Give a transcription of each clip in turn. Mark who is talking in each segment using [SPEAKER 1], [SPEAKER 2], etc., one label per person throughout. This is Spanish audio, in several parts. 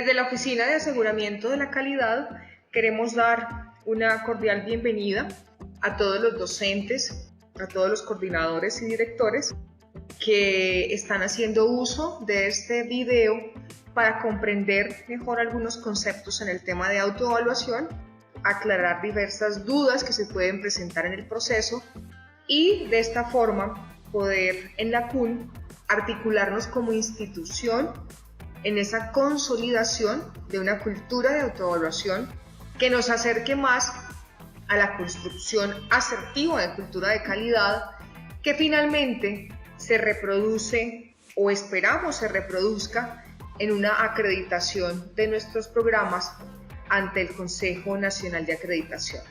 [SPEAKER 1] Desde la Oficina de Aseguramiento de la Calidad queremos dar una cordial bienvenida a todos los docentes, a todos los coordinadores y directores que están haciendo uso de este video para comprender mejor algunos conceptos en el tema de autoevaluación, aclarar diversas dudas que se pueden presentar en el proceso y de esta forma poder en la CUN articularnos como institución en esa consolidación de una cultura de autoevaluación que nos acerque más a la construcción asertiva de cultura de calidad que finalmente se reproduce o esperamos se reproduzca en una acreditación de nuestros programas ante el Consejo Nacional de Acreditación.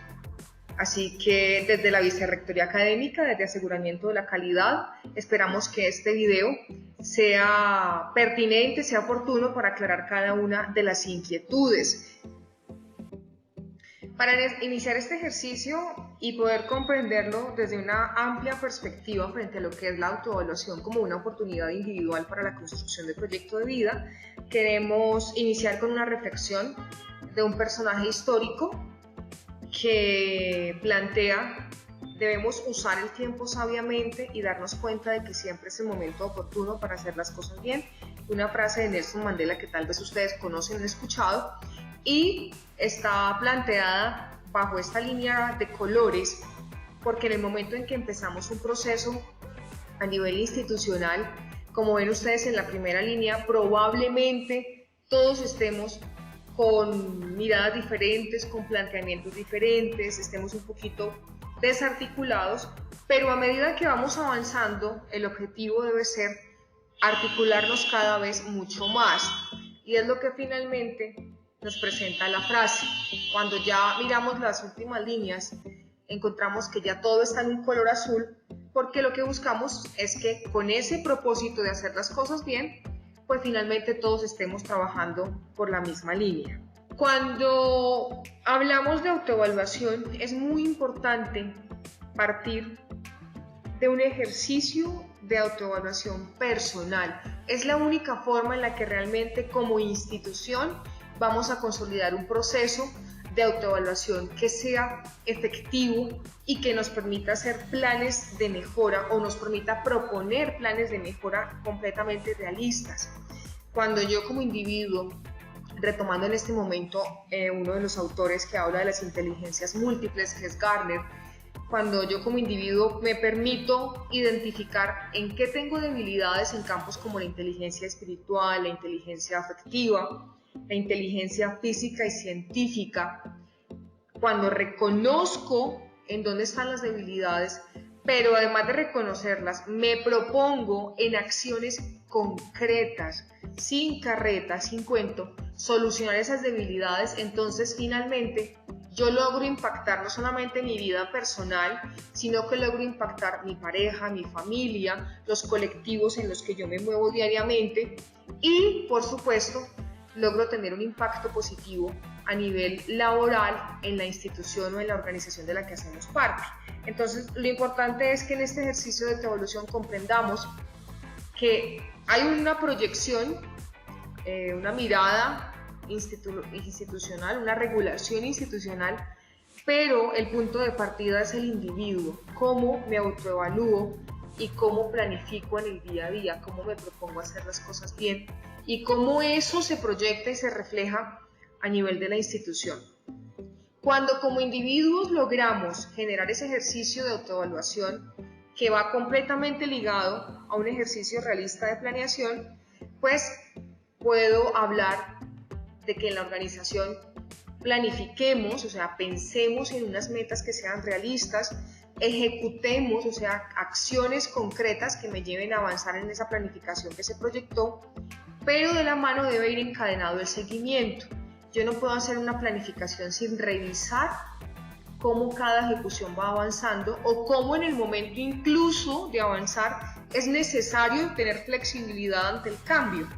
[SPEAKER 1] Así que desde la Vicerrectoría Académica, desde Aseguramiento de la Calidad, esperamos que este video sea pertinente, sea oportuno para aclarar cada una de las inquietudes. Para iniciar este ejercicio y poder comprenderlo desde una amplia perspectiva frente a lo que es la autoevaluación como una oportunidad individual para la construcción de proyecto de vida, queremos iniciar con una reflexión de un personaje histórico que plantea: debemos usar el tiempo sabiamente y darnos cuenta de que siempre es el momento oportuno para hacer las cosas bien. Una frase de Nelson Mandela que tal vez ustedes conocen o han escuchado y está planteada bajo esta línea de colores porque en el momento en que empezamos un proceso a nivel institucional, como ven ustedes en la primera línea, probablemente todos estemos con miradas diferentes, con planteamientos diferentes, estemos un poquito desarticulados, pero a medida que vamos avanzando, el objetivo debe ser articularnos cada vez mucho más, y es lo que finalmente nos presenta la frase. Cuando ya miramos las últimas líneas, encontramos que ya todo está en un color azul, porque lo que buscamos es que con ese propósito de hacer las cosas bien, pues finalmente todos estemos trabajando por la misma línea. Cuando hablamos de autoevaluación, es muy importante partir de un ejercicio de autoevaluación personal. Es la única forma en la que realmente como institución vamos a consolidar un proceso de autoevaluación que sea efectivo y que nos permita hacer planes de mejora o nos permita proponer planes de mejora completamente realistas. Cuando yo como individuo, retomando en este momento uno de los autores que habla de las inteligencias múltiples, que es Gardner, cuando yo como individuo me permito identificar en qué tengo debilidades en campos como la inteligencia espiritual, la inteligencia afectiva, la inteligencia física y científica, cuando reconozco en dónde están las debilidades, pero además de reconocerlas, me propongo en acciones concretas, sin carreta, sin cuento, solucionar esas debilidades, entonces finalmente yo logro impactar no solamente mi vida personal, sino que logro impactar mi pareja, mi familia, los colectivos en los que yo me muevo diariamente y, por supuesto, logro tener un impacto positivo a nivel laboral en la institución o en la organización de la que hacemos parte. Entonces, lo importante es que en este ejercicio de autoevaluación comprendamos que hay una proyección, una mirada institucional, una regulación institucional, pero el punto de partida es el individuo, cómo me autoevalúo y cómo planifico en el día a día, cómo me propongo hacer las cosas bien y cómo eso se proyecta y se refleja a nivel de la institución. Cuando como individuos logramos generar ese ejercicio de autoevaluación que va completamente ligado a un ejercicio realista de planeación, pues puedo hablar de que en la organización planifiquemos, o sea, pensemos en unas metas que sean realistas, ejecutemos, o sea, acciones concretas que me lleven a avanzar en esa planificación que se proyectó, pero de la mano debe ir encadenado el seguimiento. Yo no puedo hacer una planificación sin revisar cómo cada ejecución va avanzando o cómo en el momento incluso de avanzar es necesario tener flexibilidad ante el cambio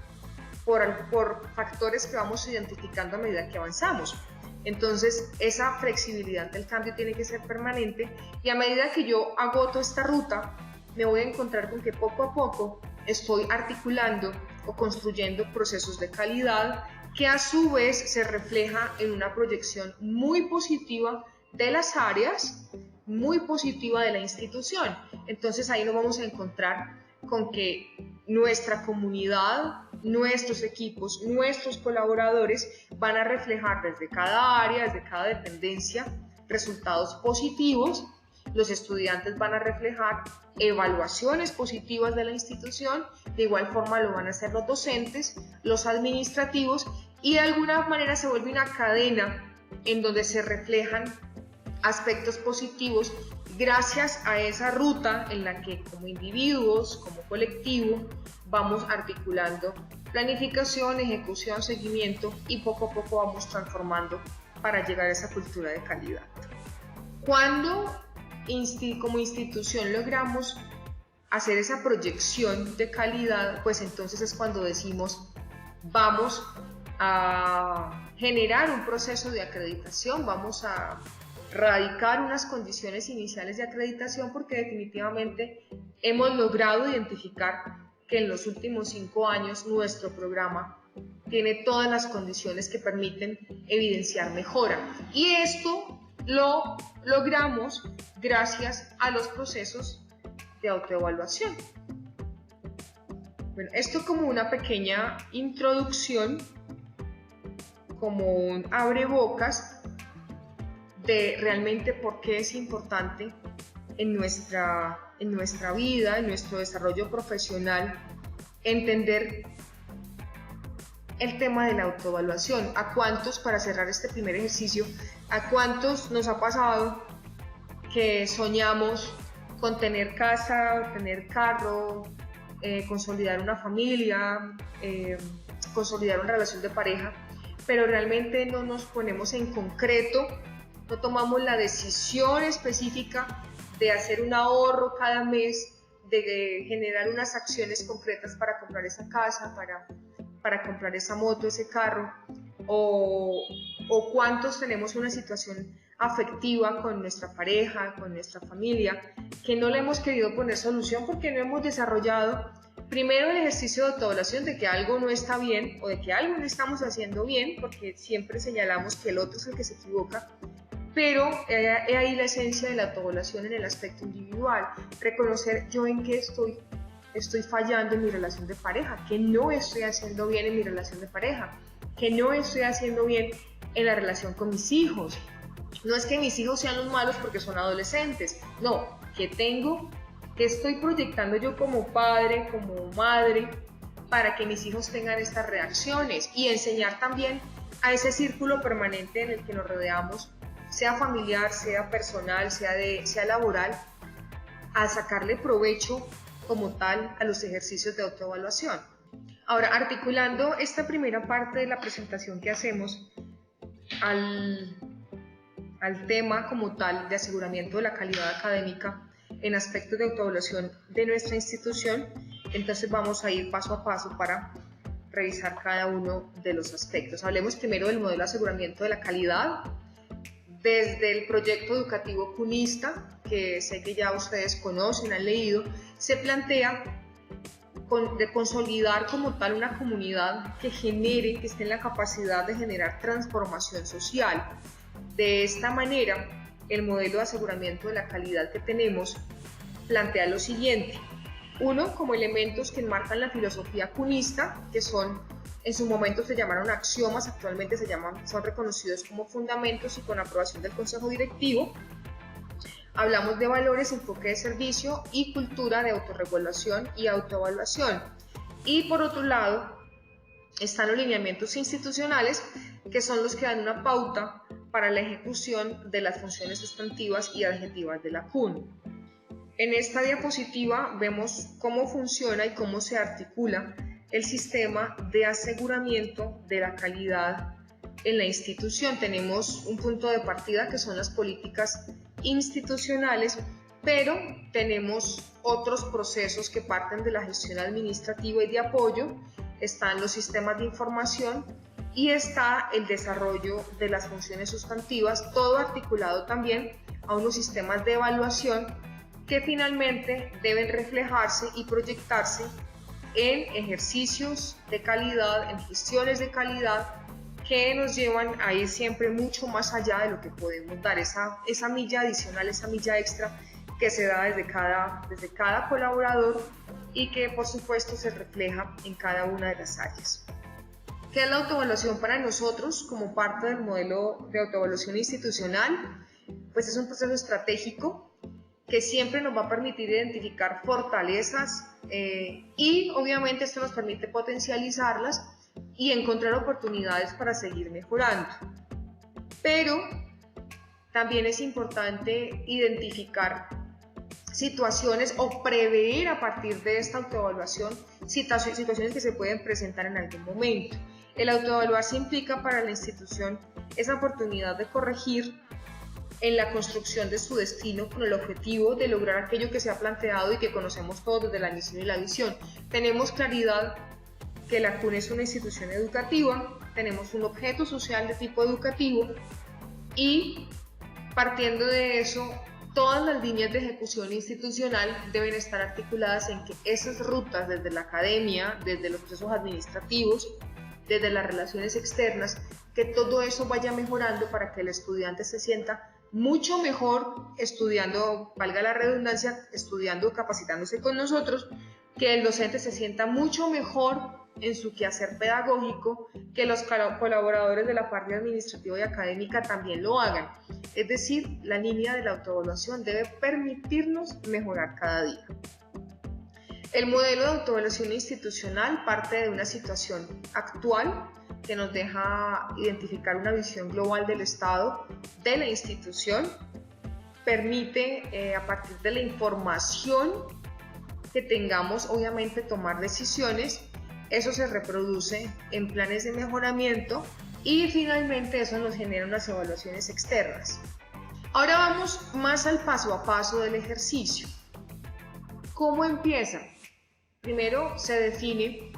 [SPEAKER 1] por factores que vamos identificando a medida que avanzamos. Entonces, esa flexibilidad ante el cambio tiene que ser permanente y a medida que yo agoto esta ruta, me voy a encontrar con que poco a poco estoy articulando o construyendo procesos de calidad que a su vez se refleja en una proyección muy positiva de las áreas, muy positiva de la institución. Entonces ahí nos vamos a encontrar con que nuestra comunidad, nuestros equipos, nuestros colaboradores van a reflejar desde cada área, desde cada dependencia, resultados positivos. Los estudiantes van a reflejar evaluaciones positivas de la institución, de igual forma lo van a hacer los docentes, los administrativos, y de alguna manera se vuelve una cadena en donde se reflejan aspectos positivos gracias a esa ruta en la que como individuos, como colectivo, vamos articulando planificación, ejecución, seguimiento y poco a poco vamos transformando para llegar a esa cultura de calidad. Cuando como institución logramos hacer esa proyección de calidad, pues entonces es cuando decimos vamos a generar un proceso de acreditación, vamos a radicar unas condiciones iniciales de acreditación, porque definitivamente hemos logrado identificar que en los últimos 5 años nuestro programa tiene todas las condiciones que permiten evidenciar mejora, y esto lo logramos gracias a los procesos de autoevaluación. Bueno, esto como una pequeña introducción, como un abrebocas de realmente por qué es importante en nuestra vida, en nuestro desarrollo profesional, entender el tema de la autoevaluación. ¿A cuántos, para cerrar este primer ejercicio, a cuántos nos ha pasado que soñamos con tener casa, tener carro, consolidar una familia, consolidar una relación de pareja, pero realmente no nos ponemos en concreto, no tomamos la decisión específica de hacer un ahorro cada mes, de generar unas acciones concretas para comprar esa casa, para comprar esa moto, ese carro, o cuántos tenemos una situación afectiva con nuestra pareja, con nuestra familia, que no le hemos querido poner solución porque no hemos desarrollado primero el ejercicio de autoevaluación de que algo no está bien o de que algo no estamos haciendo bien, porque siempre señalamos que el otro es el que se equivoca, pero he ahí la esencia de la autoevaluación en el aspecto individual, reconocer yo en qué estoy fallando en mi relación de pareja, que no estoy haciendo bien en mi relación de pareja, que no estoy haciendo bien en la relación con mis hijos. No es que mis hijos sean los malos porque son adolescentes, no, que estoy proyectando yo como padre, como madre, para que mis hijos tengan estas reacciones, y enseñar también a ese círculo permanente en el que nos rodeamos, sea familiar, sea personal, sea laboral, a sacarle provecho como tal a los ejercicios de autoevaluación. Ahora, articulando esta primera parte de la presentación que hacemos al tema como tal de aseguramiento de la calidad académica en aspectos de autoevaluación de nuestra institución, entonces vamos a ir paso a paso para revisar cada uno de los aspectos. Hablemos primero del modelo de aseguramiento de la calidad. Desde el proyecto educativo CUNISTA, que sé que ya ustedes conocen, han leído, se plantea de consolidar como tal una comunidad que esté en la capacidad de generar transformación social. De esta manera, el modelo de aseguramiento de la calidad que tenemos plantea lo siguiente: uno, como elementos que enmarcan la filosofía cunista, que en su momento se llamaron axiomas, actualmente son reconocidos como fundamentos y con aprobación del Consejo Directivo. Hablamos de valores, enfoque de servicio y cultura de autorregulación y autoevaluación. Y por otro lado, están los lineamientos institucionales, que son los que dan una pauta para la ejecución de las funciones sustantivas y adjetivas de la CUN. En esta diapositiva vemos cómo funciona y cómo se articula el sistema de aseguramiento de la calidad en la institución. Tenemos un punto de partida que son las políticas institucionales, pero tenemos otros procesos que parten de la gestión administrativa y de apoyo. Están los sistemas de información y está el desarrollo de las funciones sustantivas, todo articulado también a unos sistemas de evaluación que finalmente deben reflejarse y proyectarse en ejercicios de calidad, en gestiones de calidad que nos llevan a ir siempre mucho más allá de lo que podemos dar, esa milla adicional, esa milla extra que se da desde cada colaborador y que por supuesto se refleja en cada una de las áreas. ¿Qué es la autoevaluación para nosotros como parte del modelo de autoevaluación institucional? Pues es un proceso estratégico que siempre nos va a permitir identificar fortalezas y obviamente esto nos permite potencializarlas y encontrar oportunidades para seguir mejorando. Pero también es importante identificar situaciones o prever a partir de esta autoevaluación situaciones que se pueden presentar en algún momento. El autoevaluarse implica para la institución esa oportunidad de corregir en la construcción de su destino con el objetivo de lograr aquello que se ha planteado y que conocemos todos desde la misión y la visión. Tenemos claridad que la CUN es una institución educativa, tenemos un objeto social de tipo educativo y partiendo de eso, todas las líneas de ejecución institucional deben estar articuladas en que esas rutas desde la academia, desde los procesos administrativos, desde las relaciones externas, que todo eso vaya mejorando para que el estudiante se sienta mucho mejor estudiando, valga la redundancia, estudiando, capacitándose con nosotros, que el docente se sienta mucho mejor en su quehacer pedagógico, que los colaboradores de la parte administrativa y académica también lo hagan. Es decir, la línea de la autoevaluación debe permitirnos mejorar cada día. El modelo de autoevaluación institucional parte de una situación actual que nos deja identificar una visión global del Estado, de la institución, permite a partir de la información que tengamos, obviamente, tomar decisiones, eso se reproduce en planes de mejoramiento y finalmente eso nos genera unas evaluaciones externas. Ahora vamos más al paso a paso del ejercicio. ¿Cómo empieza? Primero se define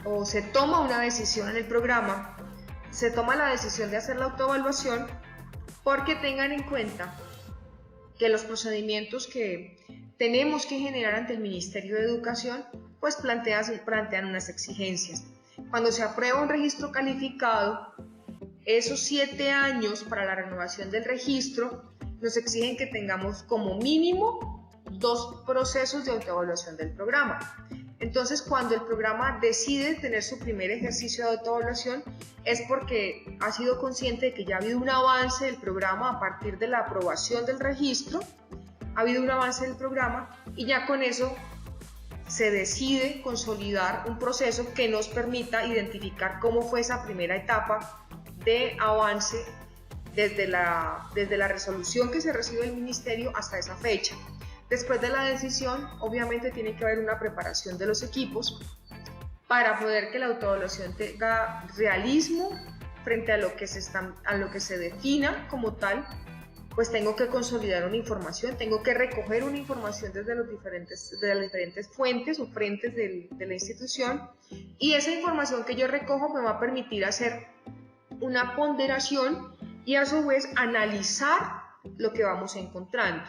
[SPEAKER 1] o se toma una decisión en el programa, se toma la decisión de hacer la autoevaluación porque tengan en cuenta que los procedimientos que tenemos que generar ante el Ministerio de Educación pues plantean unas exigencias. Cuando se aprueba un registro calificado, esos 7 años para la renovación del registro nos exigen que tengamos como mínimo 2 procesos de autoevaluación del programa. Entonces, cuando el programa decide tener su primer ejercicio de autoevaluación es porque ha sido consciente de que ya ha habido un avance del programa a partir de la aprobación del registro, ha habido un avance del programa y ya con eso se decide consolidar un proceso que nos permita identificar cómo fue esa primera etapa de avance desde la resolución que se recibe del Ministerio hasta esa fecha. Después de la decisión, obviamente tiene que haber una preparación de los equipos para poder que la autoevaluación tenga realismo frente a lo que se defina como tal, pues tengo que consolidar una información, tengo que recoger una información desde las diferentes fuentes o frentes de la institución y esa información que yo recojo me va a permitir hacer una ponderación y a su vez analizar lo que vamos encontrando.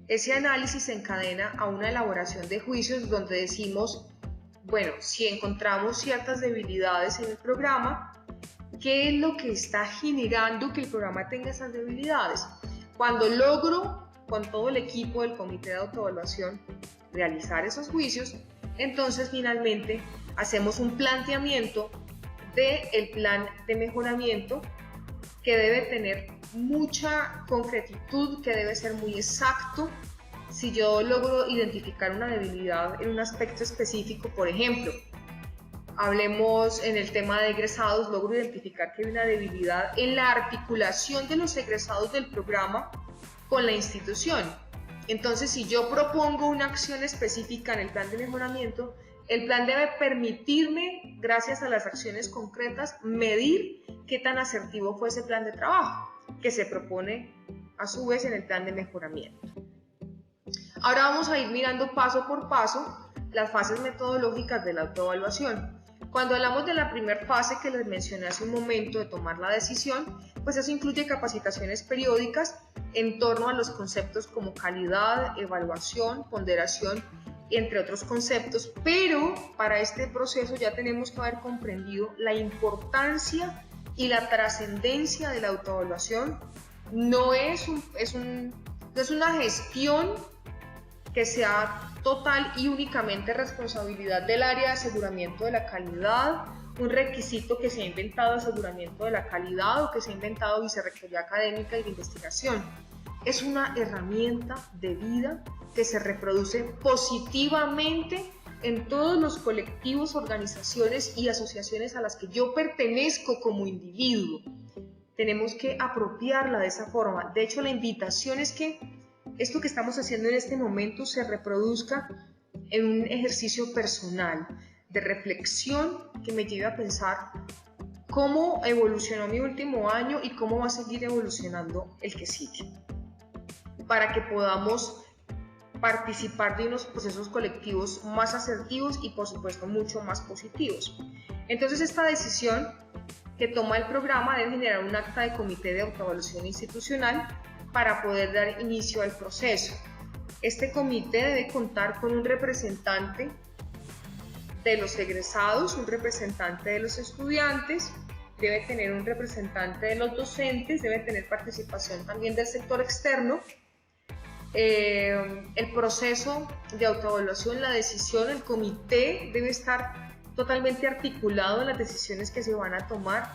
[SPEAKER 1] Ese análisis se encadena a una elaboración de juicios donde decimos, bueno, si encontramos ciertas debilidades en el programa, ¿qué es lo que está generando que el programa tenga esas debilidades? Cuando logro, con todo el equipo del comité de autoevaluación, realizar esos juicios, entonces finalmente hacemos un planteamiento del plan de mejoramiento que debe tener mucha concretitud, que debe ser muy exacto. Si yo logro identificar una debilidad en un aspecto específico, por ejemplo, hablemos en el tema de egresados, logro identificar que hay una debilidad en la articulación de los egresados del programa con la institución. Entonces, si yo propongo una acción específica en el plan de mejoramiento, el plan debe permitirme, gracias a las acciones concretas, medir qué tan asertivo fue ese plan de trabajo que se propone a su vez en el plan de mejoramiento. Ahora vamos a ir mirando paso por paso las fases metodológicas de la autoevaluación. Cuando hablamos de la primera fase que les mencioné hace un momento de tomar la decisión, pues eso incluye capacitaciones periódicas en torno a los conceptos como calidad, evaluación, ponderación, entre otros conceptos, pero para este proceso ya tenemos que haber comprendido la importancia y la trascendencia de la autoevaluación no es una gestión que sea total y únicamente responsabilidad del área de aseguramiento de la calidad, un requisito que se ha inventado aseguramiento de la calidad o que se ha inventado Vicerrectoría Académica y de Investigación. Es una herramienta de vida que se reproduce positivamente en todos los colectivos, organizaciones y asociaciones a las que yo pertenezco como individuo. Tenemos que apropiarla de esa forma. De hecho, la invitación es que esto que estamos haciendo en este momento se reproduzca en un ejercicio personal de reflexión que me lleve a pensar cómo evolucionó mi último año y cómo va a seguir evolucionando el que sigue, para que podamos participar de unos procesos colectivos más asertivos y por supuesto mucho más positivos. Entonces esta decisión que toma el programa debe generar un acta de comité de autoevaluación institucional para poder dar inicio al proceso. Este comité debe contar con un representante de los egresados, un representante de los estudiantes, debe tener un representante de los docentes, debe tener participación también del sector externo. El proceso de autoevaluación, la decisión, el comité debe estar totalmente articulado en las decisiones que se van a tomar.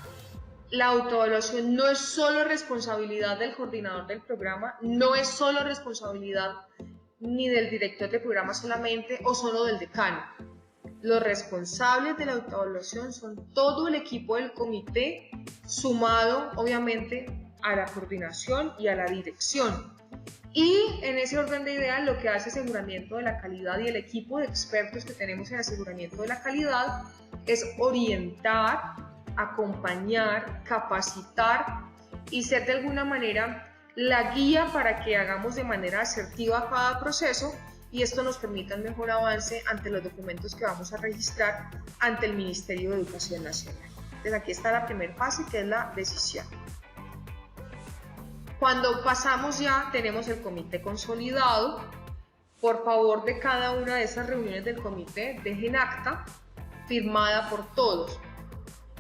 [SPEAKER 1] La autoevaluación no es solo responsabilidad del coordinador del programa, no es solo responsabilidad ni del director del programa solamente o solo del decano. Los responsables de la autoevaluación son todo el equipo del comité, sumado obviamente a la coordinación y a la dirección. Y en ese orden de ideas, lo que hace aseguramiento de la calidad y el equipo de expertos que tenemos en aseguramiento de la calidad es orientar, acompañar, capacitar y ser de alguna manera la guía para que hagamos de manera asertiva cada proceso y esto nos permita un mejor avance ante los documentos que vamos a registrar ante el Ministerio de Educación Nacional. Entonces aquí está la primera fase, que es la decisión. Cuando pasamos ya, tenemos el comité consolidado. Por favor, de cada una de esas reuniones del comité, dejen acta firmada por todos.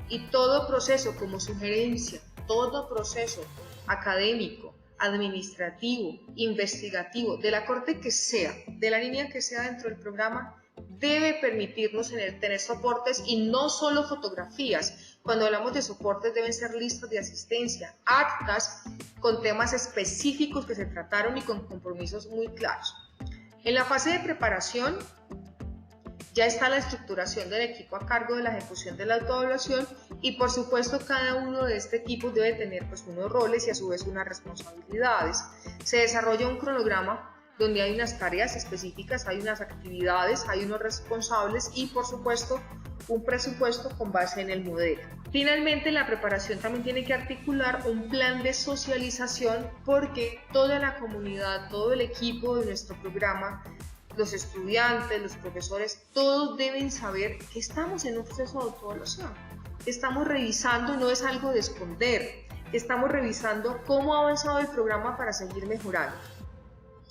[SPEAKER 1] Y todo proceso como sugerencia, todo proceso académico, administrativo, investigativo, de la corte que sea, de la línea que sea dentro del programa, debe permitirnos tener soportes y no solo fotografías. Cuando hablamos de soportes deben ser listas de asistencia, actas con temas específicos que se trataron y con compromisos muy claros. En la fase de preparación ya está la estructuración del equipo a cargo de la ejecución de la autoevaluación y por supuesto cada uno de este equipo debe tener unos roles y a su vez unas responsabilidades. Se desarrolla un cronograma donde hay unas tareas específicas, hay unas actividades, hay unos responsables y por supuesto un presupuesto con base en el modelo. Finalmente, la preparación también tiene que articular un plan de socialización porque toda la comunidad, todo el equipo de nuestro programa, los estudiantes, los profesores, todos deben saber que estamos en un proceso de autoevaluación. Estamos revisando, no es algo de esconder, estamos revisando cómo ha avanzado el programa para seguir mejorando.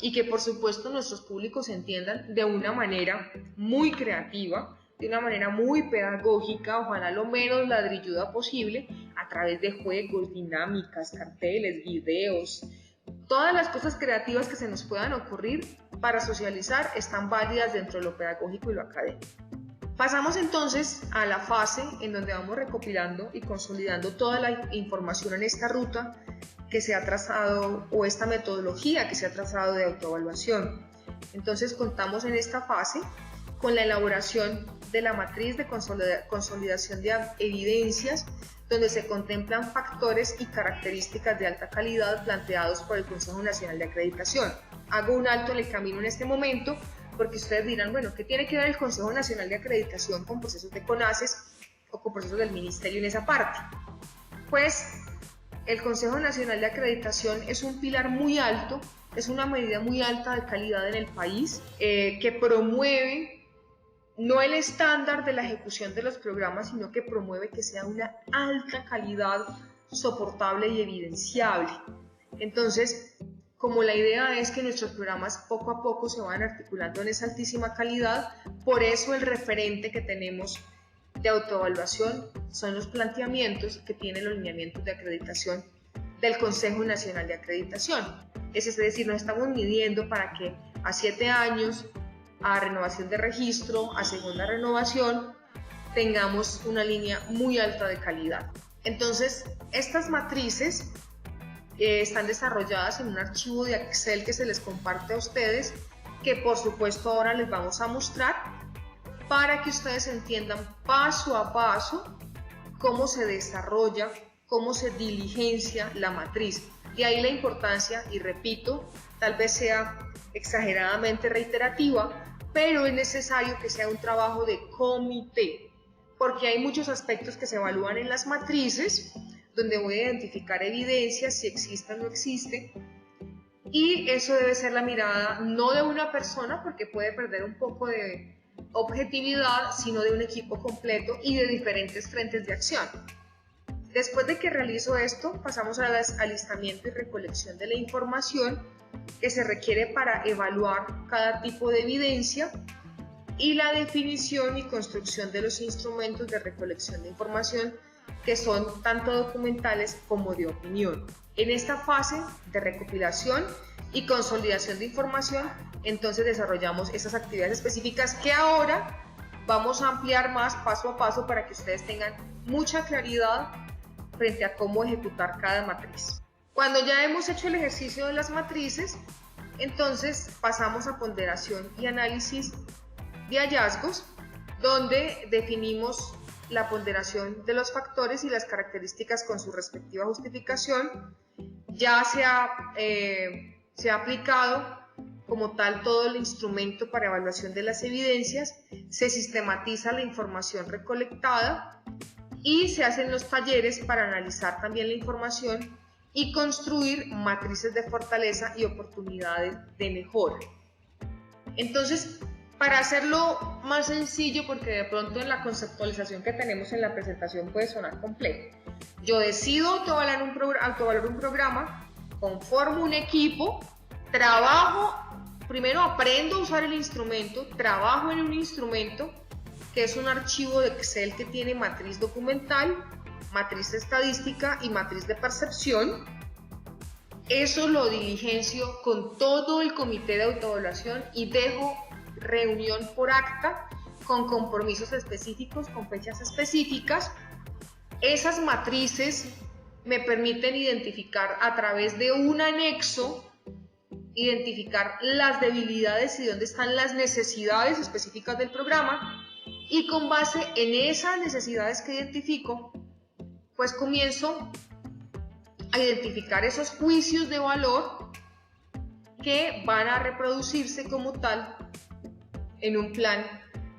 [SPEAKER 1] Y que por supuesto nuestros públicos entiendan de una manera muy creativa, de una manera muy pedagógica, ojalá lo menos ladrilluda posible, a través de juegos, dinámicas, carteles, videos, todas las cosas creativas que se nos puedan ocurrir para socializar están válidas dentro de lo pedagógico y lo académico. Pasamos entonces a la fase en donde vamos recopilando y consolidando toda la información en esta ruta que se ha trazado o esta metodología que se ha trazado de autoevaluación. Entonces contamos en esta fase con la elaboración de la matriz de consolidación de evidencias donde se contemplan factores y características de alta calidad planteados por el Consejo Nacional de Acreditación. Hago un alto en el camino en este momento porque ustedes dirán, bueno, ¿qué tiene que ver el Consejo Nacional de Acreditación con procesos de CONACES o con procesos del Ministerio en esa parte? Pues el Consejo Nacional de Acreditación es un pilar muy alto, es una medida muy alta de calidad en el país que promueve no el estándar de la ejecución de los programas, sino que promueve que sea una alta calidad soportable y evidenciable. Entonces, como la idea es que nuestros programas poco a poco se van articulando en esa altísima calidad, por eso el referente que tenemos de autoevaluación son los planteamientos que tienen los lineamientos de acreditación del Consejo Nacional de Acreditación. Es decir, nos estamos midiendo para que a 7 años, a renovación de registro, a segunda renovación, tengamos una línea muy alta de calidad. Entonces, estas matrices están desarrolladas en un archivo de Excel que se les comparte a ustedes, que por supuesto ahora les vamos a mostrar para que ustedes entiendan paso a paso cómo se desarrolla, cómo se diligencia la matriz. De ahí la importancia, y repito, tal vez sea exageradamente reiterativa, pero es necesario que sea un trabajo de comité, porque hay muchos aspectos que se evalúan en las matrices, donde voy a identificar evidencias, si existe o no existe, y eso debe ser la mirada no de una persona, porque puede perder un poco de objetividad, sino de un equipo completo y de diferentes frentes de acción. Después de que realizo esto, pasamos al alistamiento y recolección de la información que se requiere para evaluar cada tipo de evidencia y la definición y construcción de los instrumentos de recolección de información que son tanto documentales como de opinión. En esta fase de recopilación y consolidación de información, entonces desarrollamos esas actividades específicas que ahora vamos a ampliar más paso a paso para que ustedes tengan mucha claridad frente a cómo ejecutar cada matriz. Cuando ya hemos hecho el ejercicio de las matrices, entonces pasamos a ponderación y análisis de hallazgos, donde definimos la ponderación de los factores y las características con su respectiva justificación. Ya se ha aplicado como tal todo el instrumento para evaluación de las evidencias, se sistematiza la información recolectada y se hacen los talleres para analizar también la información y construir matrices de fortaleza y oportunidades de mejora. Entonces, para hacerlo más sencillo, porque de pronto en la conceptualización que tenemos en la presentación puede sonar complejo, yo decido autoevaluar un programa, conformo un equipo, trabajo, primero aprendo a usar el instrumento, trabajo en un instrumento que es un archivo de Excel que tiene matriz documental, matriz estadística y matriz de percepción. Eso lo diligencio con todo el comité de autoevaluación y dejo reunión por acta con compromisos específicos, con fechas específicas. Esas matrices me permiten identificar a través de un anexo, identificar las debilidades y dónde están las necesidades específicas del programa, y con base en esas necesidades que identifico, pues comienzo a identificar esos juicios de valor que van a reproducirse como tal en un plan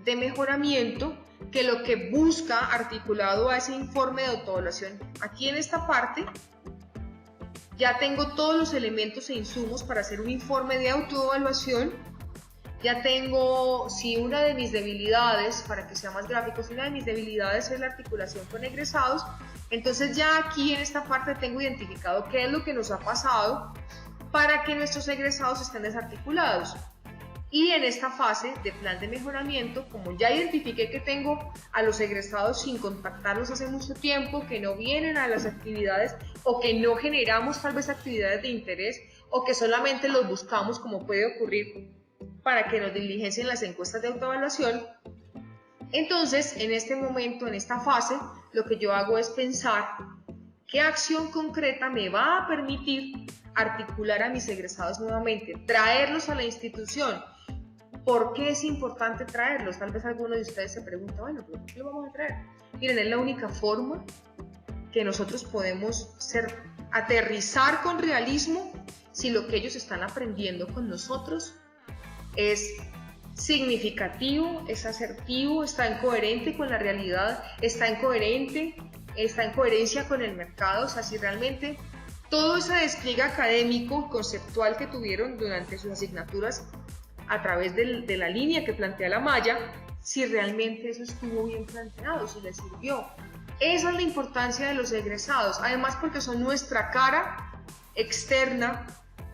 [SPEAKER 1] de mejoramiento que lo que busca, articulado a ese informe de autoevaluación. Aquí en esta parte ya tengo todos los elementos e insumos para hacer un informe de autoevaluación. Ya tengo, si una de mis debilidades, para que sea más gráfico, si una de mis debilidades es la articulación con egresados, entonces ya aquí en esta parte tengo identificado qué es lo que nos ha pasado para que nuestros egresados estén desarticulados. Y en esta fase de plan de mejoramiento, como ya identifiqué que tengo a los egresados sin contactarlos hace mucho tiempo, que no vienen a las actividades o que no generamos tal vez actividades de interés o que solamente los buscamos, como puede ocurrir, para que nos diligencien las encuestas de autoevaluación, entonces en este momento, en esta fase, lo que yo hago es pensar qué acción concreta me va a permitir articular a mis egresados nuevamente, traerlos a la institución. ¿Por qué es importante traerlos? Tal vez alguno de ustedes se pregunta, bueno, ¿pero por qué lo vamos a traer? Miren, es la única forma que nosotros podemos aterrizar con realismo si lo que ellos están aprendiendo con nosotros es significativo, es asertivo, está en coherente con la realidad, está en coherencia con el mercado. O sea, si realmente todo ese despliegue académico, conceptual que tuvieron durante sus asignaturas a través de la línea que plantea la malla, si realmente eso estuvo bien planteado, si les sirvió. Esa es la importancia de los egresados, además porque son nuestra cara externa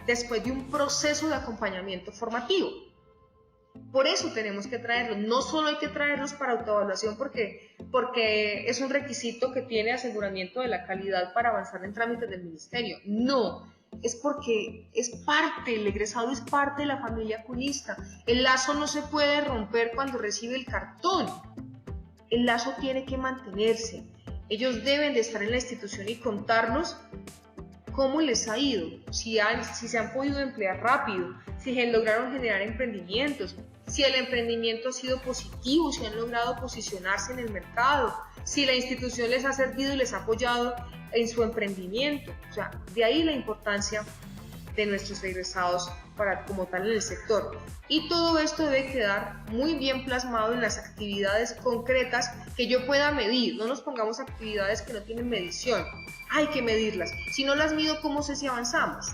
[SPEAKER 1] después de un proceso de acompañamiento formativo. Por eso tenemos que traerlos. No solo hay que traerlos para autoevaluación porque es un requisito que tiene aseguramiento de la calidad para avanzar en trámites del ministerio. No, es porque es parte, el egresado es parte de la familia cunista. El lazo no se puede romper cuando recibe el cartón. El lazo tiene que mantenerse. Ellos deben de estar en la institución y contarnos cómo les ha ido, si se han podido emplear rápido, si lograron generar emprendimientos, si el emprendimiento ha sido positivo, si han logrado posicionarse en el mercado, si la institución les ha servido y les ha apoyado en su emprendimiento. O sea, de ahí la importancia de nuestros egresados como tal en el sector. Y todo esto debe quedar muy bien plasmado en las actividades concretas que yo pueda medir. No nos pongamos actividades que no tienen medición. Hay que medirlas. Si no las mido, ¿cómo sé si avanzamos?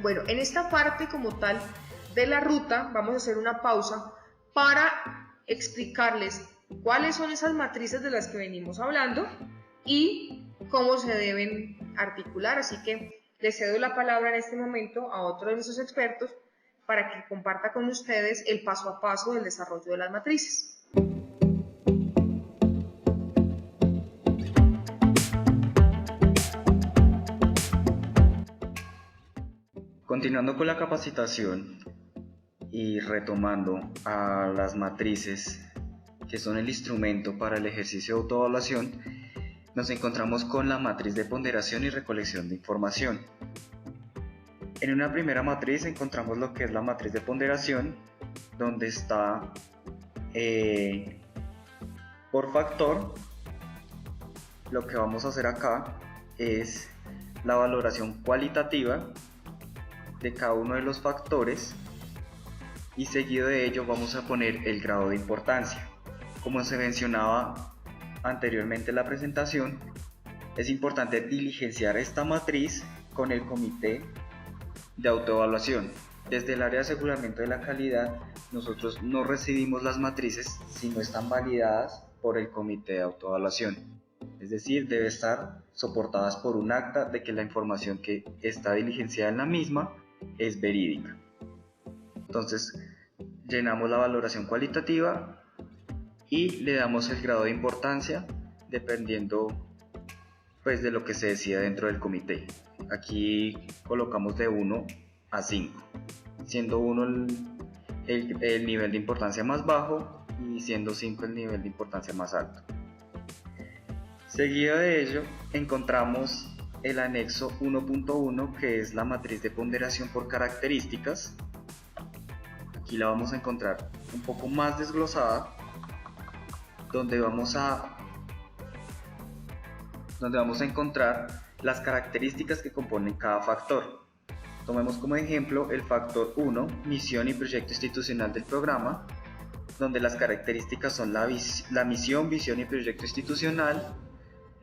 [SPEAKER 1] Bueno, en esta parte como tal de la ruta vamos a hacer una pausa para explicarles cuáles son esas matrices de las que venimos hablando y cómo se deben articular. Así que les cedo la palabra en este momento a otro de nuestros expertos para que comparta con ustedes el paso a paso del desarrollo de las matrices.
[SPEAKER 2] Continuando con la capacitación y retomando a las matrices, que son el instrumento para el ejercicio de autoevaluación, nos encontramos con la matriz de ponderación y recolección de información. En una primera matriz encontramos lo que es la matriz de ponderación, donde está por factor. Lo que vamos a hacer acá es la valoración cualitativa de cada uno de los factores y seguido de ello vamos a poner el grado de importancia. Como se mencionaba anteriormente en la presentación, es importante diligenciar esta matriz con el comité de autoevaluación. Desde el área de aseguramiento de la calidad, nosotros no recibimos las matrices si no están validadas por el comité de autoevaluación. Es decir, debe estar soportadas por un acta de que la información que está diligenciada en la misma es verídica. Entonces, llenamos la valoración cualitativa y le damos el grado de importancia dependiendo pues de lo que se decida dentro del comité. Aquí colocamos de 1 a 5, siendo 1 el nivel de importancia más bajo y siendo 5 el nivel de importancia más alto. Seguido de ello encontramos el anexo 1.1, que es la matriz de ponderación por características. Aquí la vamos a encontrar un poco más desglosada, donde vamos a encontrar las características que componen cada factor. Tomemos como ejemplo el factor 1, misión y proyecto institucional del programa, donde las características son la misión, visión y proyecto institucional,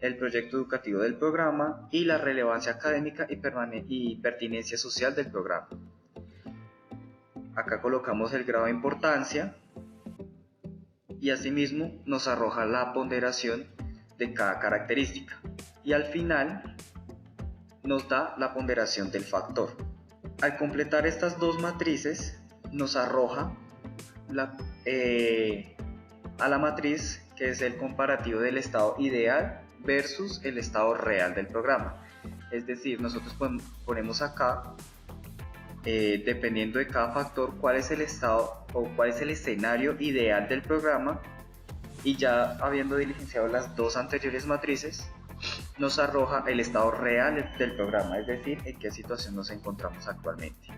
[SPEAKER 2] el proyecto educativo del programa y la relevancia académica y pertinencia social del programa. Acá colocamos el grado de importancia y asimismo nos arroja la ponderación de cada característica y al final nos da la ponderación del factor. Al completar estas dos matrices nos arroja a la matriz que es el comparativo del estado ideal versus el estado real del programa. Es decir, nosotros ponemos acá, dependiendo de cada factor, cuál es el estado o cuál es el escenario ideal del programa, y ya habiendo diligenciado las dos anteriores matrices, nos arroja el estado real del programa, es decir, en qué situación nos encontramos actualmente.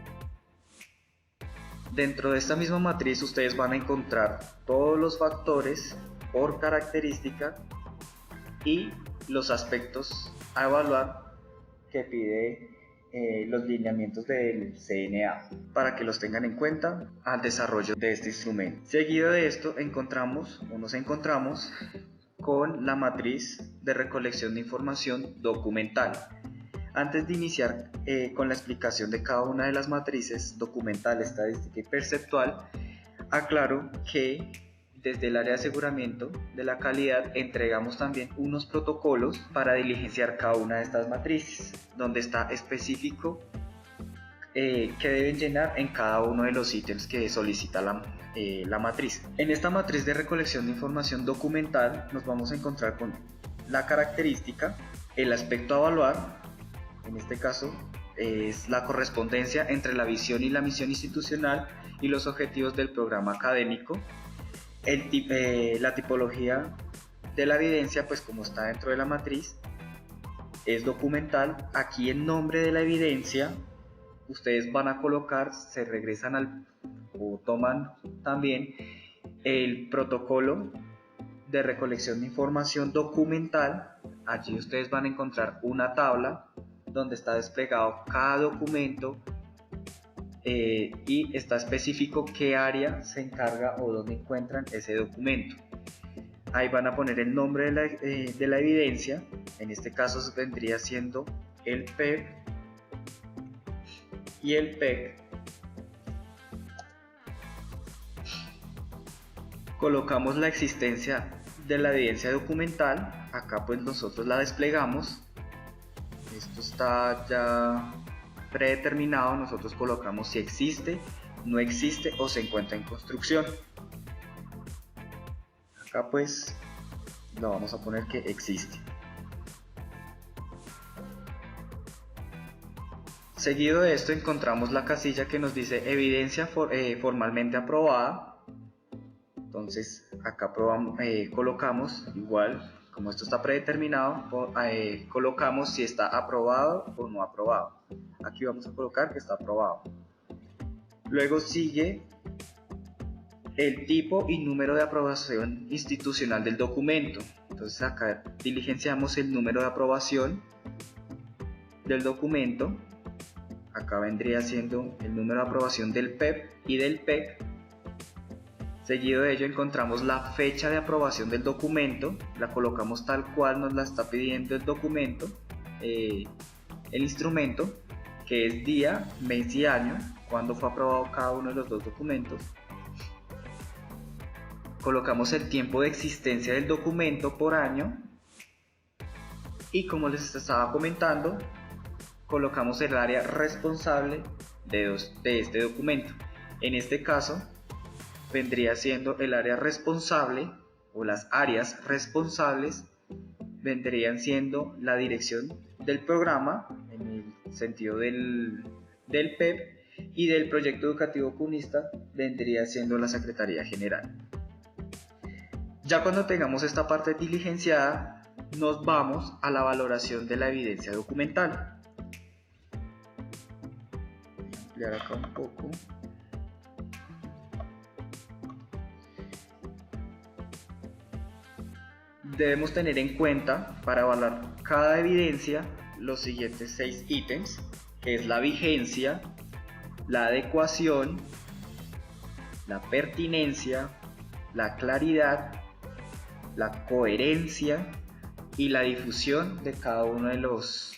[SPEAKER 2] Dentro de esta misma matriz ustedes van a encontrar todos los factores por característica y los aspectos a evaluar que pide los lineamientos del CNA para que los tengan en cuenta al desarrollo de este instrumento. Seguido de esto nos encontramos con la matriz de recolección de información documental. Antes de iniciar con la explicación de cada una de las matrices documental, estadística y perceptual, aclaro que desde el área de aseguramiento de la calidad entregamos también unos protocolos para diligenciar cada una de estas matrices, donde está específico que deben llenar en cada uno de los ítems que solicita la matriz. En esta matriz de recolección de información documental nos vamos a encontrar con la característica, el aspecto a evaluar, en este caso es la correspondencia entre la visión y la misión institucional y los objetivos del programa académico, la tipología de la evidencia, pues como está dentro de la matriz, es documental. Aquí el nombre de la evidencia ustedes van a colocar, se regresan o toman también el protocolo de recolección de información documental. Allí ustedes van a encontrar una tabla donde está desplegado cada documento y está específico qué área se encarga o dónde encuentran ese documento. Ahí van a poner el nombre de la evidencia, en este caso vendría siendo el PEP y el PEC. Colocamos la existencia de la evidencia documental, acá pues nosotros la desplegamos, esto está ya predeterminado, nosotros colocamos si existe, no existe o se encuentra en construcción. Acá pues lo vamos a poner que existe. Seguido de esto encontramos la casilla que nos dice evidencia formalmente aprobada. Entonces acá colocamos igual, como esto está predeterminado, colocamos si está aprobado o no aprobado. Aquí vamos a colocar que está aprobado. Luego sigue el tipo y número de aprobación institucional del documento. Entonces acá diligenciamos el número de aprobación del documento. Acá vendría siendo el número de aprobación del PEP y del PEC. Seguido de ello encontramos la fecha de aprobación del documento, la colocamos tal cual nos la está pidiendo el documento, el instrumento, que es día, mes y año, cuando fue aprobado cada uno de los dos documentos. Colocamos el tiempo de existencia del documento por año y, como les estaba comentando, colocamos el área responsable de este documento. En este caso vendría siendo el área responsable, o las áreas responsables vendrían siendo la dirección del programa en el sentido del PEP, y del proyecto educativo CUNISTA vendría siendo la Secretaría General. Ya cuando tengamos esta parte diligenciada, nos vamos a la valoración de la evidencia documental. Voy a ampliar acá un poco. Debemos tener en cuenta para evaluar cada evidencia los siguientes 6 ítems, que es la vigencia, la adecuación, la pertinencia, la claridad, la coherencia y la difusión de cada uno de los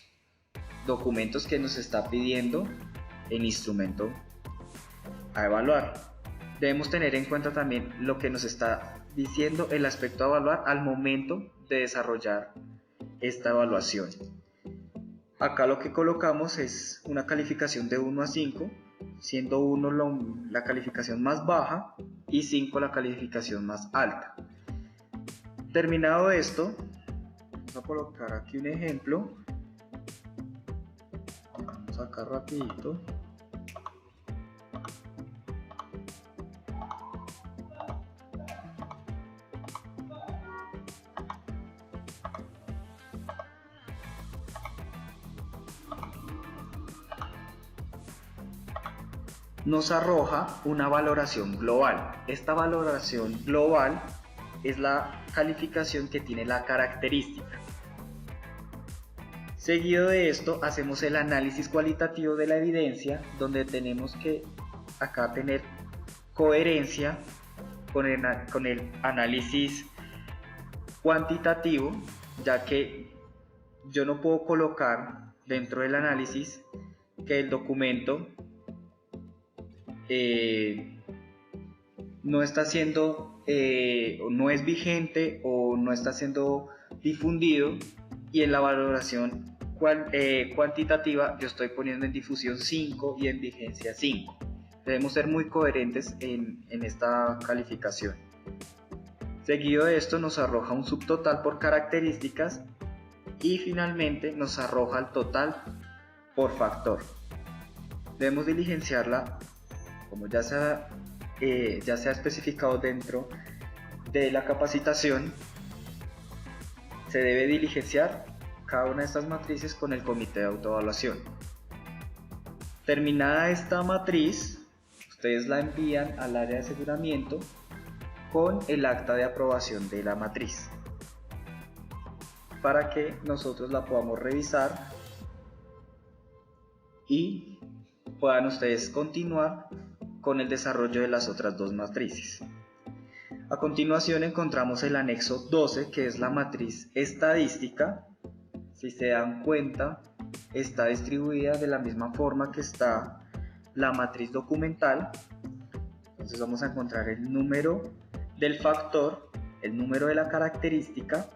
[SPEAKER 2] documentos que nos está pidiendo el instrumento a evaluar. Debemos tener en cuenta también lo que nos está diciendo el aspecto a evaluar al momento de desarrollar esta evaluación. Acá lo que colocamos es una calificación de 1 a 5, siendo 1 la calificación más baja y 5 la calificación más alta. Terminado esto, vamos a colocar aquí un ejemplo. Vamos acá rapidito. Nos arroja una valoración global. Esta valoración global es la calificación que tiene la característica. Seguido de esto hacemos el análisis cualitativo de la evidencia, donde tenemos que acá tener coherencia con el análisis cuantitativo, ya que yo no puedo colocar dentro del análisis que el documento no está siendo, no es vigente o no está siendo difundido, y en la valoración cuantitativa, yo estoy poniendo en difusión 5 y en vigencia 5. Debemos ser muy coherentes en esta calificación. Seguido de esto nos arroja un subtotal por características y finalmente nos arroja el total por factor. Debemos diligenciarla, como ya se ha especificado dentro de la capacitación. Se debe diligenciar cada una de estas matrices con el comité de autoevaluación. Terminada esta matriz, ustedes la envían al área de aseguramiento con el acta de aprobación de la matriz para que nosotros la podamos revisar y puedan ustedes continuar con el desarrollo de las otras dos matrices. A continuación encontramos el anexo 12, que es la matriz estadística. Si se dan cuenta, está distribuida de la misma forma que está la matriz documental. Entonces vamos a encontrar el número del factor, el número de la característica,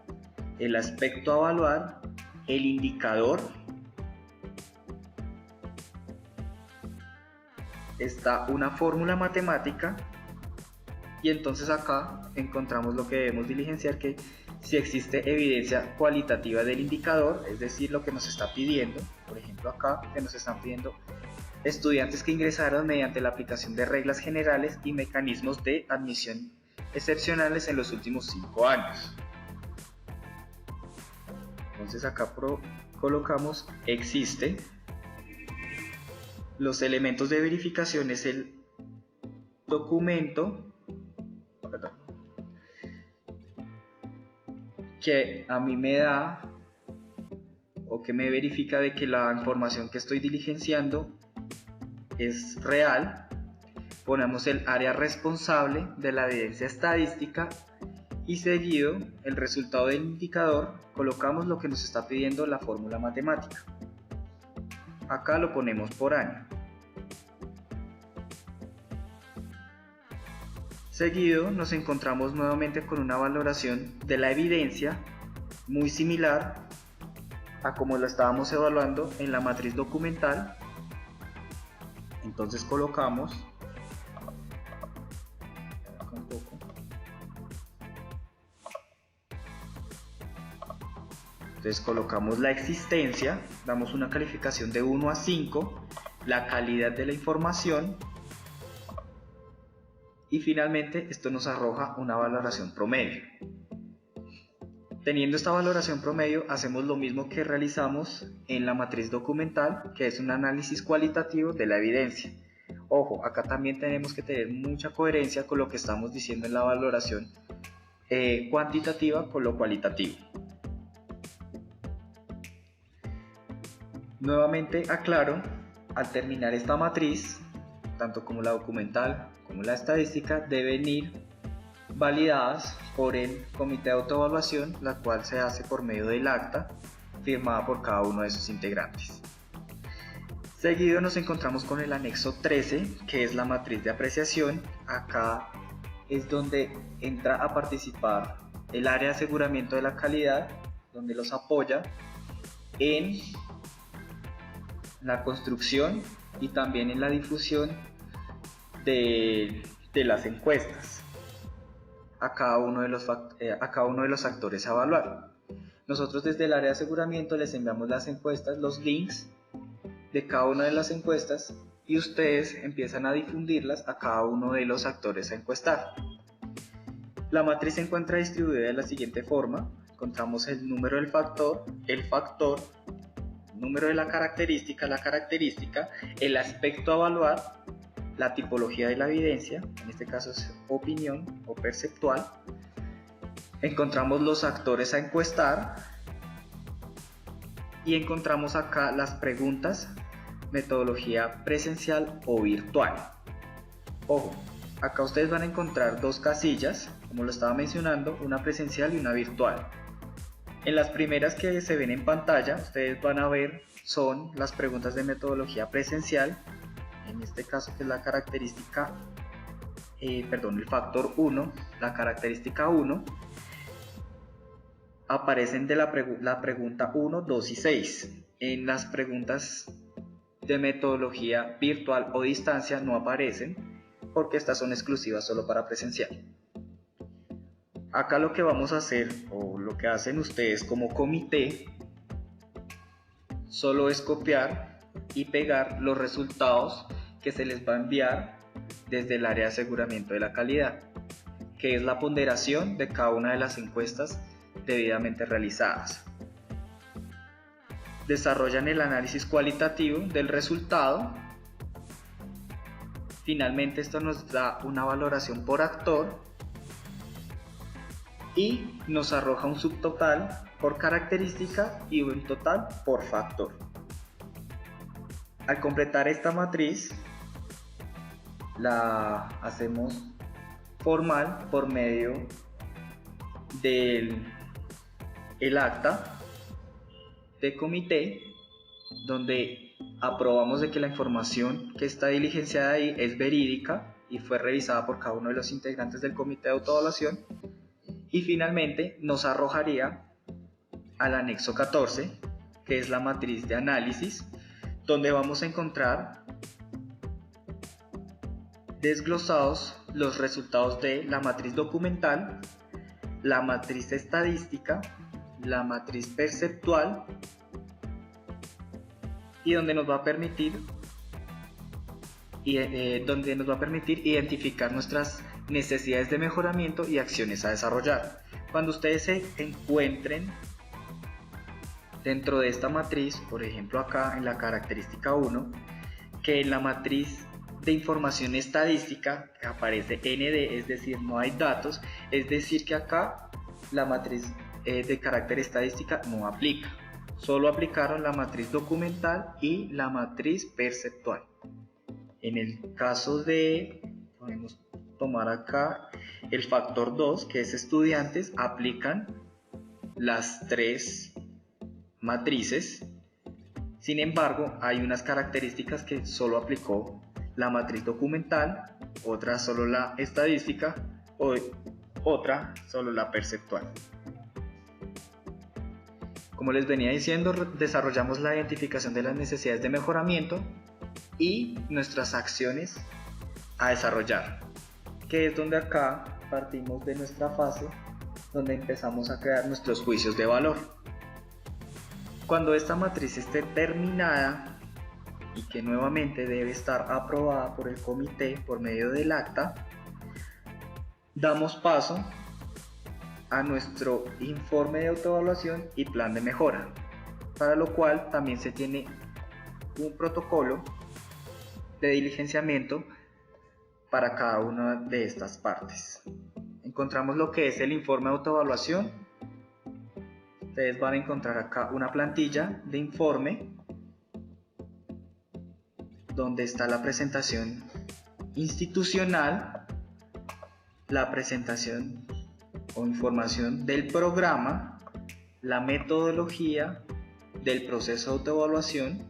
[SPEAKER 2] el aspecto a evaluar, el indicador, está una fórmula matemática y entonces acá encontramos lo que debemos diligenciar, que si existe evidencia cualitativa del indicador, es decir, lo que nos está pidiendo. Por ejemplo acá que nos están pidiendo estudiantes que ingresaron mediante la aplicación de reglas generales y mecanismos de admisión excepcionales en los últimos 5 años. Entonces acá colocamos existe. Los elementos de verificación es el documento que a mí me da o que me verifica de que la información que estoy diligenciando es real. Ponemos el área responsable de la evidencia estadística y seguido el resultado del indicador colocamos lo que nos está pidiendo la fórmula matemática. Acá lo ponemos por año. Seguido nos encontramos nuevamente con una valoración de la evidencia muy similar a como lo estábamos evaluando en la matriz documental. Entonces colocamos la existencia, damos una calificación de 1 a 5, la calidad de la información y finalmente esto nos arroja una valoración promedio. Teniendo esta valoración promedio, hacemos lo mismo que realizamos en la matriz documental, que es un análisis cualitativo de la evidencia. Ojo, acá también tenemos que tener mucha coherencia con lo que estamos diciendo en la valoración cuantitativa con lo cualitativo. Nuevamente aclaro, al terminar esta matriz, tanto como la documental como la estadística deben ir validadas por el comité de autoevaluación, la cual se hace por medio del acta firmada por cada uno de sus integrantes. Seguido nos encontramos con el anexo 13, que es la matriz de apreciación. Acá es donde entra a participar el área de aseguramiento de la calidad, donde los apoya en la construcción y también en la difusión de las encuestas a cada uno de los actores a evaluar. Nosotros desde el área de aseguramiento les enviamos las encuestas, los links de cada una de las encuestas y ustedes empiezan a difundirlas a cada uno de los actores a encuestar. La matriz se encuentra distribuida de la siguiente forma. Encontramos el número del factor, el factor, el número de la característica, el aspecto a evaluar, la tipología de la evidencia, en este caso es opinión o perceptual. Encontramos los actores a encuestar y encontramos acá las preguntas, metodología presencial o virtual. Ojo, acá ustedes van a encontrar dos casillas, como lo estaba mencionando, una presencial y una virtual. En las primeras que se ven en pantalla, ustedes van a ver son las preguntas de metodología presencial, en este caso que es la característica, el factor 1, la característica 1, aparecen de la pregunta 1, 2 y 6. En las preguntas de metodología virtual o distancia no aparecen porque estas son exclusivas solo para presencial. Acá lo que vamos a hacer, o lo que hacen ustedes como comité, solo es copiar y pegar los resultados que se les va a enviar desde el área de aseguramiento de la calidad, que es la ponderación de cada una de las encuestas debidamente realizadas. Desarrollan el análisis cualitativo del resultado. Finalmente esto nos da una valoración por actor y nos arroja un subtotal por característica y un total por factor. Al completar esta matriz la hacemos formal por medio del acta de comité, donde aprobamos de que la información que está diligenciada ahí es verídica y fue revisada por cada uno de los integrantes del comité de autoevaluación, y finalmente nos arrojaría al anexo 14, que es la matriz de análisis, donde vamos a encontrar desglosados los resultados de la matriz documental, la matriz estadística, la matriz perceptual, y donde nos va a permitir identificar nuestras necesidades de mejoramiento y acciones a desarrollar. Cuando ustedes se encuentren dentro de esta matriz, por ejemplo acá en la característica 1, que en la matriz de información estadística aparece ND, es decir, no hay datos, es decir que acá la matriz de carácter estadística no aplica, solo aplicaron la matriz documental y la matriz perceptual. En el caso de, podemos tomar acá el factor 2, que es estudiantes, aplican las tres matrices. Sin embargo, hay unas características que solo aplicó la matriz documental, otra solo la estadística o otra solo la perceptual. Como les venía diciendo, desarrollamos la identificación de las necesidades de mejoramiento y nuestras acciones a desarrollar, que es donde acá partimos de nuestra fase donde empezamos a crear nuestros juicios de valor. Cuando esta matriz esté terminada y que nuevamente debe estar aprobada por el comité por medio del acta, damos paso a nuestro informe de autoevaluación y plan de mejora, para lo cual también se tiene un protocolo de diligenciamiento para cada una de estas partes. Encontramos lo que es el informe de autoevaluación. Ustedes van a encontrar acá una plantilla de informe donde está la presentación institucional, la presentación o información del programa, la metodología del proceso de autoevaluación,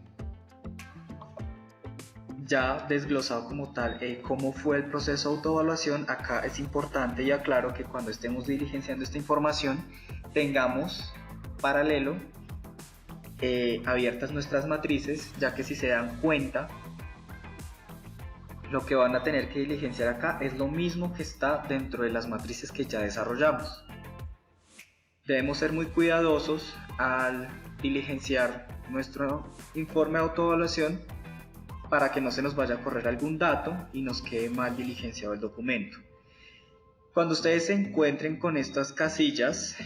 [SPEAKER 2] ya desglosado como tal cómo fue el proceso de autoevaluación. Acá es importante y aclaro que cuando estemos diligenciando esta información tengamos paralelo abiertas nuestras matrices, ya que si se dan cuenta lo que van a tener que diligenciar acá es lo mismo que está dentro de las matrices que ya desarrollamos. Debemos ser muy cuidadosos al diligenciar nuestro informe de autoevaluación para que no se nos vaya a correr algún dato y nos quede mal diligenciado el documento. Cuando ustedes se encuentren con estas casillas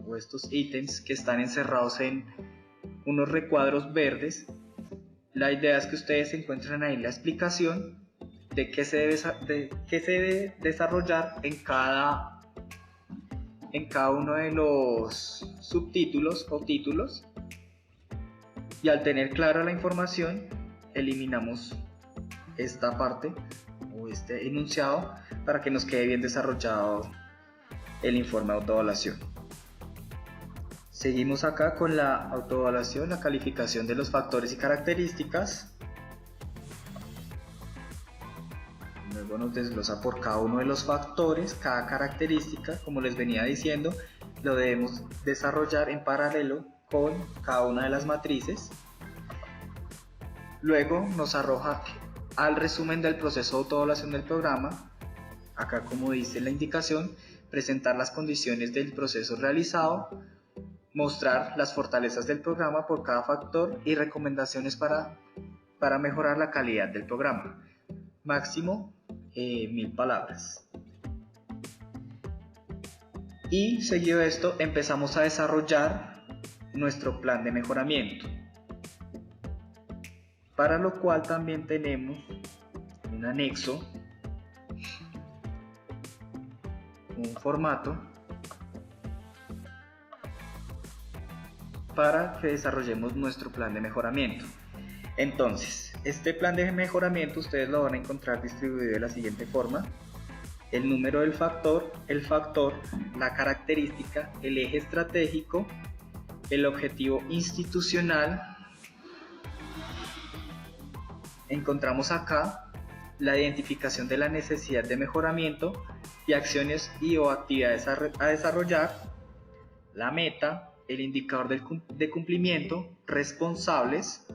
[SPEAKER 2] o estos ítems que están encerrados en unos recuadros verdes, la idea es que ustedes encuentren ahí la explicación de qué se debe desarrollar en cada uno de los subtítulos o títulos, y al tener clara la información eliminamos esta parte o este enunciado para que nos quede bien desarrollado el informe de autoevaluación. Seguimos acá con la autoevaluación, la calificación de los factores y características. Luego nos desglosa por cada uno de los factores, cada característica, como les venía diciendo, lo debemos desarrollar en paralelo con cada una de las matrices. Luego nos arroja al resumen del proceso de autoevaluación del programa. Acá, como dice la indicación, presentar las condiciones del proceso realizado, mostrar las fortalezas del programa por cada factor y recomendaciones para mejorar la calidad del programa. Máximo 1000 palabras. Y seguido de esto empezamos a desarrollar nuestro plan de mejoramiento, para lo cual también tenemos un anexo, un formato para que desarrollemos nuestro plan de mejoramiento. Entonces, este plan de mejoramiento ustedes lo van a encontrar distribuido de la siguiente forma: el número del factor, el factor, la característica, el eje estratégico, el objetivo institucional. Encontramos acá la identificación de la necesidad de mejoramiento y acciones o actividades a desarrollar, la meta, el indicador de cumplimiento, responsables,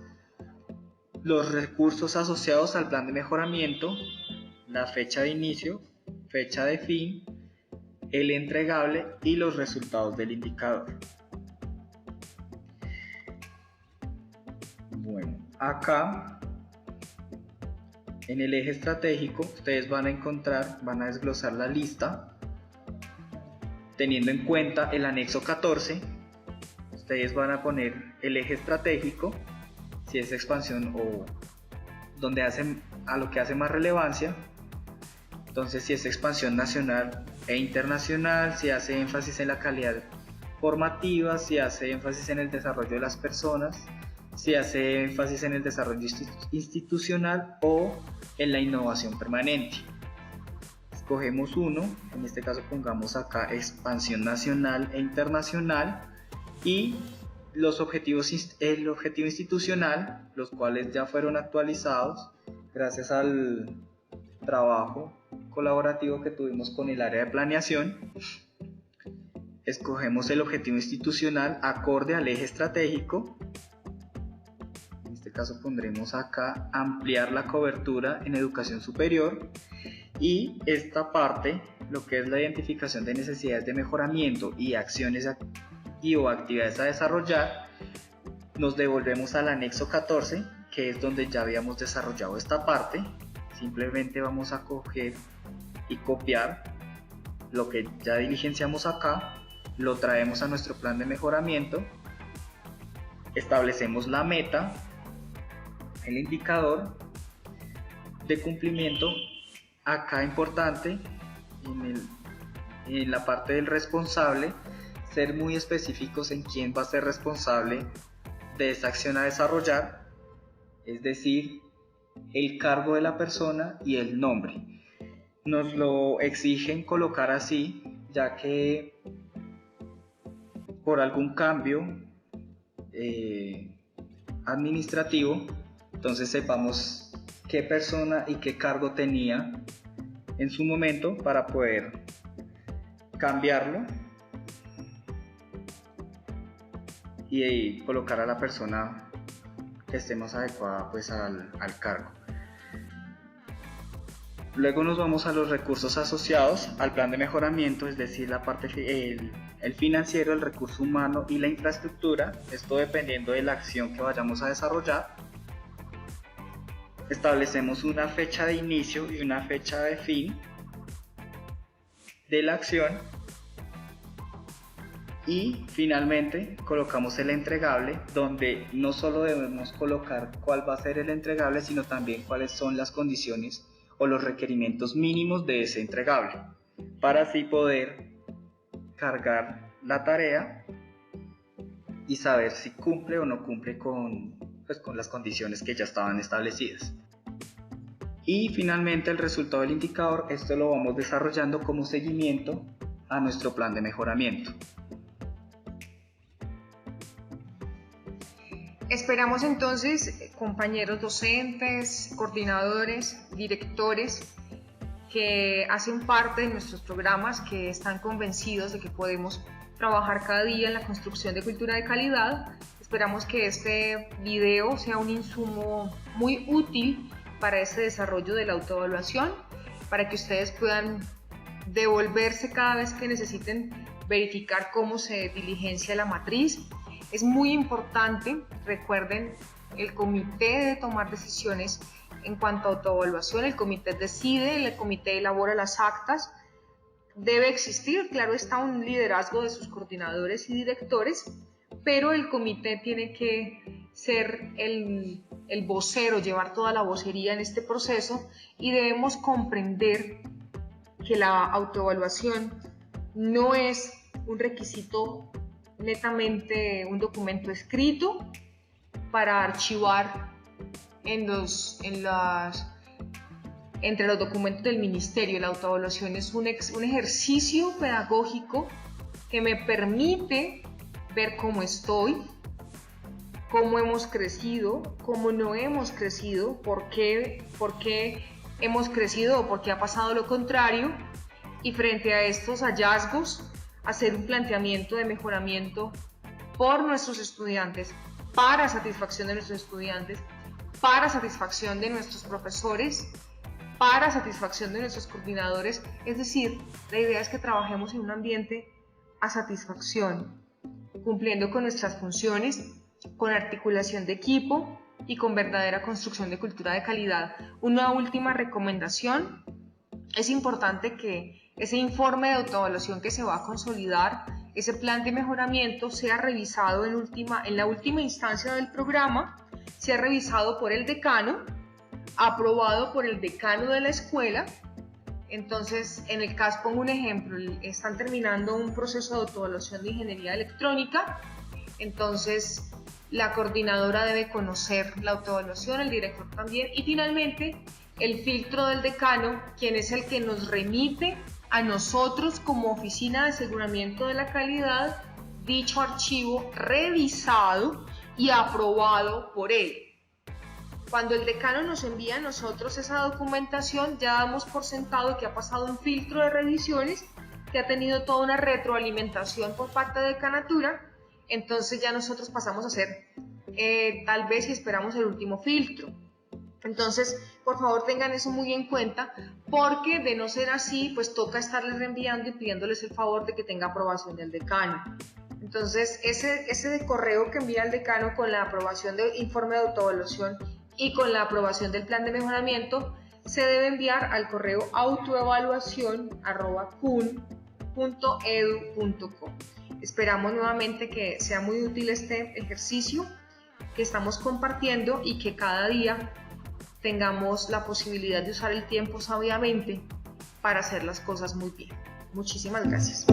[SPEAKER 2] los recursos asociados al plan de mejoramiento, la fecha de inicio, fecha de fin, el entregable y los resultados del indicador. Bueno, acá en el eje estratégico ustedes van a desglosar la lista teniendo en cuenta el anexo 14. Ustedes van a poner el eje estratégico, si es expansión o donde a lo que hace más relevancia. Entonces, si es expansión nacional e internacional, si hace énfasis en la calidad formativa, si hace énfasis en el desarrollo de las personas, si hace énfasis en el desarrollo institucional o en la innovación permanente. Escogemos uno, en este caso pongamos acá expansión nacional e internacional, y el objetivo institucional, los cuales ya fueron actualizados gracias al trabajo colaborativo que tuvimos con el área de planeación. Escogemos el objetivo institucional acorde al eje estratégico. En este caso pondremos acá ampliar la cobertura en educación superior, y esta parte, lo que es la identificación de necesidades de mejoramiento y acciones o actividades a desarrollar, nos devolvemos al anexo 14, que es donde ya habíamos desarrollado esta parte. Simplemente vamos a coger y copiar lo que ya diligenciamos acá, lo traemos a nuestro plan de mejoramiento, establecemos la meta, el indicador de cumplimiento. Acá importante, en la parte del responsable, ser muy específicos en quién va a ser responsable de esa acción a desarrollar, es decir, el cargo de la persona y el nombre. Nos lo exigen colocar así, ya que por algún cambio administrativo, entonces sepamos qué persona y qué cargo tenía en su momento para poder cambiarlo y colocar a la persona que esté más adecuada pues al cargo. Luego nos vamos a los recursos asociados al plan de mejoramiento, es decir, la parte el financiero, el recurso humano y la infraestructura, esto dependiendo de la acción que vayamos a desarrollar. Establecemos una fecha de inicio y una fecha de fin de la acción, y finalmente colocamos el entregable, donde no solo debemos colocar cuál va a ser el entregable, sino también cuáles son las condiciones o los requerimientos mínimos de ese entregable, para así poder cargar la tarea y saber si cumple o no cumple con las condiciones que ya estaban establecidas. Y finalmente el resultado del indicador, esto lo vamos desarrollando como seguimiento a nuestro plan de mejoramiento.
[SPEAKER 1] Esperamos entonces, compañeros docentes, coordinadores, directores que hacen parte de nuestros programas, que están convencidos de que podemos trabajar cada día en la construcción de cultura de calidad. Esperamos que este video sea un insumo muy útil para este desarrollo de la autoevaluación, para que ustedes puedan devolverse cada vez que necesiten verificar cómo se diligencia la matriz. Es muy importante, recuerden, el comité de tomar decisiones en cuanto a autoevaluación, el comité decide, el comité elabora las actas. Debe existir, claro está, un liderazgo de sus coordinadores y directores, pero el comité tiene que ser el vocero, llevar toda la vocería en este proceso, y debemos comprender que la autoevaluación no es un requisito netamente un documento escrito para archivar entre los documentos del ministerio. La autoevaluación es un ejercicio pedagógico que me permite ver cómo estoy, cómo hemos crecido, cómo no hemos crecido, por qué hemos crecido o por qué ha pasado lo contrario, y frente a estos hallazgos hacer un planteamiento de mejoramiento por nuestros estudiantes, para satisfacción de nuestros estudiantes, para satisfacción de nuestros profesores, para satisfacción de nuestros coordinadores. Es decir, la idea es que trabajemos en un ambiente a satisfacción, cumpliendo con nuestras funciones, con articulación de equipo y con verdadera construcción de cultura de calidad. Una última recomendación: es importante que ese informe de autoevaluación que se va a consolidar, ese plan de mejoramiento, sea revisado en la última instancia del programa, sea revisado por el decano, aprobado por el decano de la escuela. Entonces, en el caso, pongo un ejemplo, están terminando un proceso de autoevaluación de ingeniería electrónica, entonces la coordinadora debe conocer la autoevaluación, el director también, y finalmente el filtro del decano, quien es el que nos remite a nosotros como Oficina de Aseguramiento de la Calidad dicho archivo revisado y aprobado por él. Cuando el decano nos envía a nosotros esa documentación, ya damos por sentado que ha pasado un filtro de revisiones, que ha tenido toda una retroalimentación por parte de decanatura. Entonces ya nosotros pasamos a hacer tal vez, si esperamos, el último filtro. Entonces, por favor, tengan eso muy en cuenta, porque de no ser así, pues toca estarles reenviando y pidiéndoles el favor de que tenga aprobación del decano. Entonces, ese correo que envía el decano con la aprobación del informe de autoevaluación y con la aprobación del plan de mejoramiento se debe enviar al correo autoevaluacion@cun.edu.co. Esperamos nuevamente que sea muy útil este ejercicio que estamos compartiendo y que cada día tengamos la posibilidad de usar el tiempo sabiamente para hacer las cosas muy bien. Muchísimas gracias.